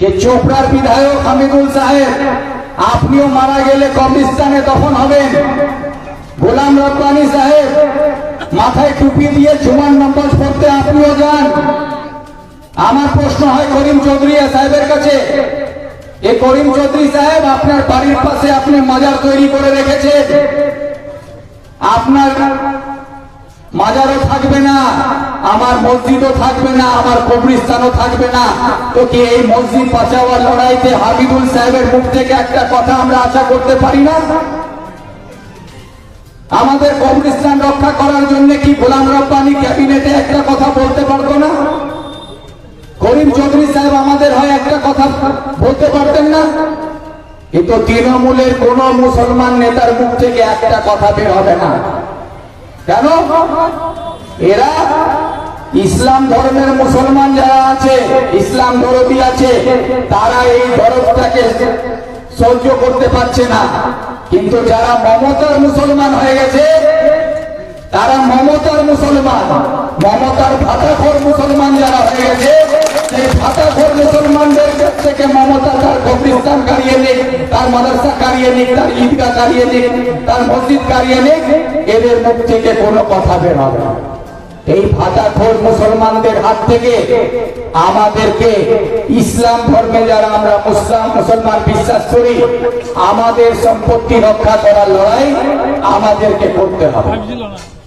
যে চোপড়ার বিধায়ক হামিদুল সাহেব, আপনিও মারা গেলে কবরস্থানে দফন হবেন। গোলাম রব্বানী সাহেব মাথায় টুপি দিয়ে জুমার নামাজ পড়তে আপনিও যান। আমার প্রশ্ন হয় করিম চৌধুরী সাহেবের কাছে, এই করিম চৌধুরী সাহেব আপনার বাড়ির পাশে আপনি মাজার তৈরি করে রেখেছেন, আপনার মাজারও থাকবে না, আমার মসজিদও থাকবে না, আমার কবরস্থানও থাকবে না, তো কি এই মসজিদ বাঁচাওয়ার লড়াইতে হামিদুল সাহেবের মুখ থেকে একটা কথা আমরা আশা করতে পারি না? আমাদের কবরস্থান রক্ষা করার জন্য কি গোলাম রব্বানী ক্যাবিনেটে একটা কথা বলতে পারতো না? করিম চৌধুরী সাহেব আমাদের হয় একটা কথা বলতে পারতেন না? কিন্তু তৃণমূলের কোন মুসলমান নেতার মুখ থেকে একটা কথা বের হবে না। কেন? এরা ইসলাম ধর্মের মুসলমান যারা আছে, ইসলাম দরদি আছে, তারা এই দরদটাকে সহ্য করতে পারছে না। কিন্তু যারা মমতার মুসলমান হয়ে গেছে, তারা মমতার মুসলমান, মমতার ভাতাখোর মুসলমান যারা হয়ে গেছে, সেই ভাতাখোর মুসলমানদের কাছ থেকে মমতা তার কবরস্থান কারিয়ে নিক, তার মাদ্রাসা কারিয়ে নিক, তার ঈদগাহ কারিয়ে নিক, তার মসজিদ কারিয়ে নিক, এদের মুখ থেকে কোনো কথা বের হবে না। এই ভাতাখোর মুসলমানদের হাত থেকে আমাদেরকে, ইসলাম ধর্মে যারা আমরা মুসলমান বিশ্বাস করি, আমাদের সম্পত্তি রক্ষা করার লড়াই আমাদেরকে করতে হবে।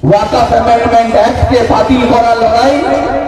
ওয়াকফ অ্যামেন্ডমেন্ট অ্যাক্টকে বাতিল করার লড়াই